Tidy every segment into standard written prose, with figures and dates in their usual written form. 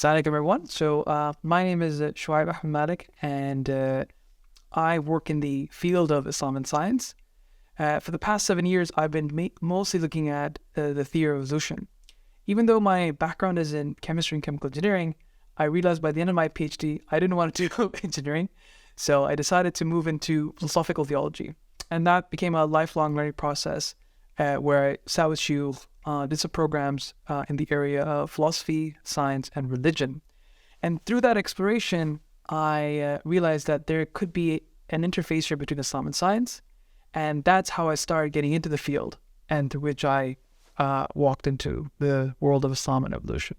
Assalamu alaikum everyone. My name is Shoaib Ahmed Malik, and I work in the field of Islam and science. For the past 7 years, I've been mostly looking at the theory of evolution. Even though my background is in chemistry and chemical engineering, I realized by the end of my PhD, I didn't want to do engineering. So I decided to move into philosophical theology. And that became a lifelong learning process where I sat with Shiul, did some programs in the area of philosophy, science, and religion. And through that exploration, I realized that there could be an interface here between Islam and science. And that's how I started getting into the field, and through which I walked into the world of Islam and evolution.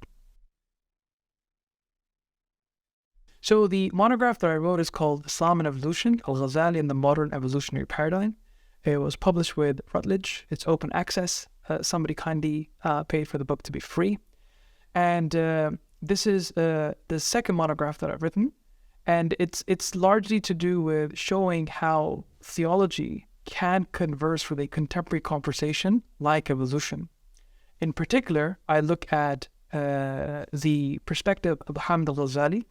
So the monograph that I wrote is called Islam and Evolution, Al-Ghazālī and the Modern Evolutionary Paradigm. It was published with Routledge. It's open access. Somebody kindly paid for the book to be free. And this is the second monograph that I've written. And it's largely to do with showing how theology can converse with a contemporary conversation like evolution. In particular, I look at the perspective of Muhammad Al-Ghazālī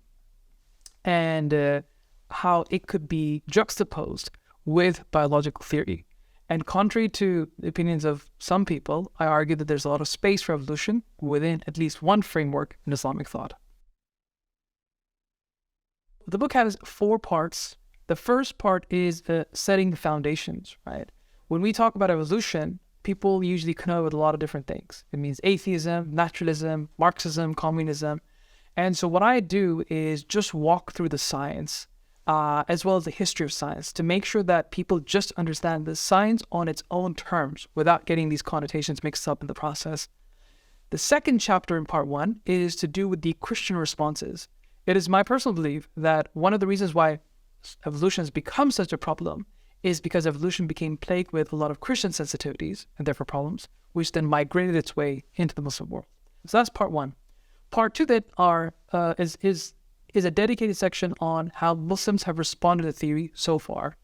and how it could be juxtaposed with biological theory. And contrary to the opinions of some people, I argue that there's a lot of space for evolution within at least one framework in Islamic thought. The book has 4 parts. The first part is setting the foundations, right? When we talk about evolution, people usually connote with a lot of different things. It means atheism, naturalism, Marxism, communism. And so what I do is just walk through the science as well as the history of science to make sure that people just understand the science on its own terms without getting these connotations mixed up in the process. The second chapter in part 1 is to do with the Christian responses. It is my personal belief that one of the reasons why evolution has become such a problem is because evolution became plagued with a lot of Christian sensitivities and therefore problems, which then migrated its way into the Muslim world. So that's part 1. Part 2 that is a dedicated section on how Muslims have responded to theory so far,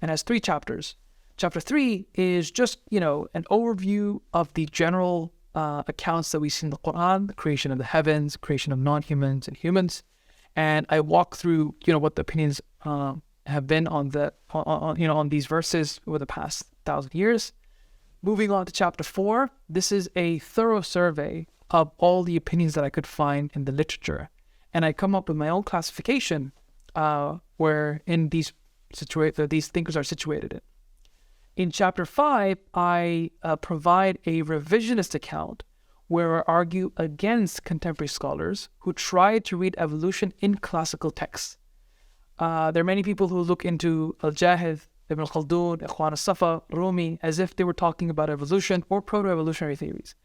and has 3 chapters. Chapter 3 is just, an overview of the general accounts that we see in the Quran, the creation of the heavens, creation of non-humans and humans, and I walk through, what the opinions have been on these verses over the past 1,000 years. Moving on to chapter 4, this is a thorough survey of all the opinions that I could find in the literature. And I come up with my own classification where in these thinkers are situated in. In chapter 5, I provide a revisionist account where I argue against contemporary scholars who try to read evolution in classical texts. There are many people who look into Al-Jahid, Ibn Khaldun, Ikhwan al-Safa, Rumi, as if they were talking about evolution or proto-evolutionary theories.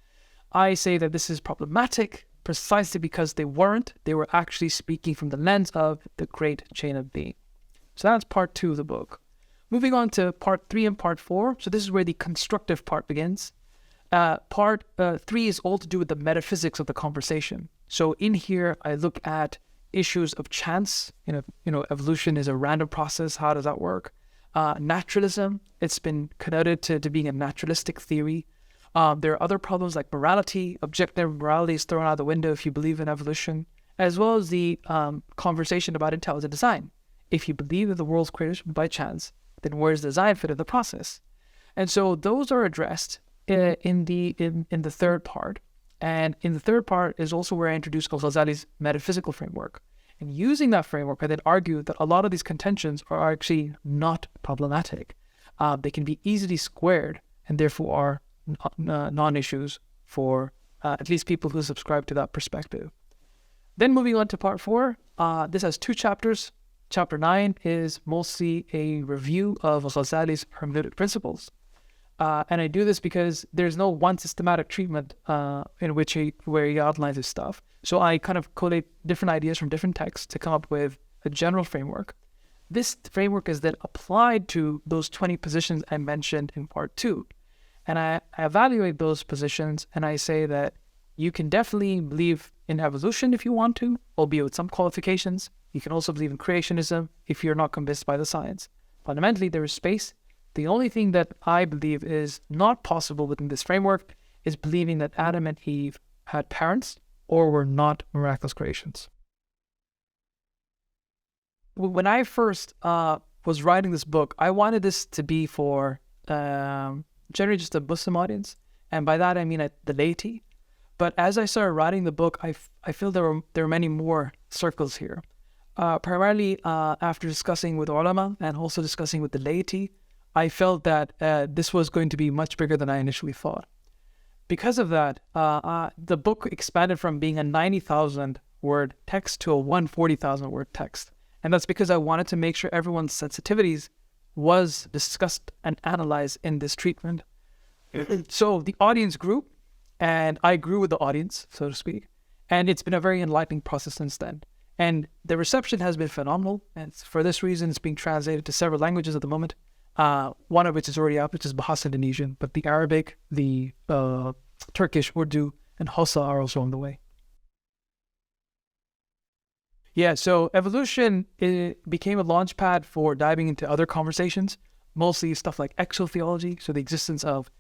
I say that this is problematic precisely because they weren't. They were actually speaking from the lens of the great chain of being. So that's part 2 of the book. Moving on to part 3 and part 4. So this is where the constructive part begins. Part 3 is all to do with the metaphysics of the conversation. So in here, I look at issues of chance. Evolution is a random process. How does that work? Naturalism, it's been connoted to being a naturalistic theory. There are other problems like morality. Objective morality is thrown out the window if you believe in evolution, as well as the conversation about intelligent design. If you believe that the world's created by chance, then where's the design fit in the process? And so those are addressed in the third part. And in the third part is also where I introduce Al-Ghazālī's metaphysical framework. And using that framework, I then argue that a lot of these contentions are actually not problematic. They can be easily squared and therefore are non-issues for at least people who subscribe to that perspective. Then moving on to part 4, this has 2 chapters. Chapter 9 is mostly a review of Al-Ghazālī's hermeneutic principles. And I do this because there's no one systematic treatment where he outlines his stuff. So I kind of collate different ideas from different texts to come up with a general framework. This framework is then applied to those 20 positions I mentioned in part 2. And I evaluate those positions and I say that you can definitely believe in evolution if you want to, albeit with some qualifications. You can also believe in creationism if you're not convinced by the science. Fundamentally, there is space. The only thing that I believe is not possible within this framework is believing that Adam and Eve had parents or were not miraculous creations. When I first was writing this book, I wanted this to be for generally just a Muslim audience, and by that I mean the laity. But as I started writing the book, I feel there are many more circles here. Primarily after discussing with ulama and also discussing with the laity, I felt that this was going to be much bigger than I initially thought. Because of that, the book expanded from being a 90,000 word text to a 140,000 word text. And that's because I wanted to make sure everyone's sensitivities was discussed and analyzed in this treatment. So the audience grew, and I grew with the audience, so to speak. And it's been a very enlightening process since then. And the reception has been phenomenal. And for this reason, it's being translated to several languages at the moment. One of which is already out, which is Bahasa Indonesian. But the Arabic, the Turkish, Urdu, and Hausa are also on the way. Yeah, so evolution became a launch pad for diving into other conversations, mostly stuff like exotheology, so the existence of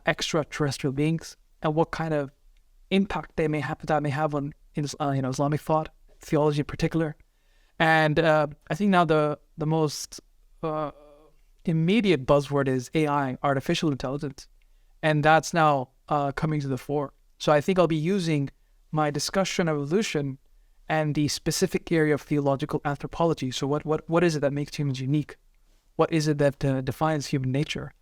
extraterrestrial beings and what kind of impact that may have on Islamic thought, theology in particular. And I think now the most immediate buzzword is AI, artificial intelligence, and that's now coming to the fore. So I think I'll be using my discussion of evolution and the specific area of theological anthropology. So what is it that makes humans unique? What is it that defines human nature?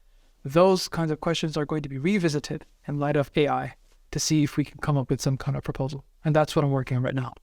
Those kinds of questions are going to be revisited in light of AI to see if we can come up with some kind of proposal. And that's what I'm working on right now.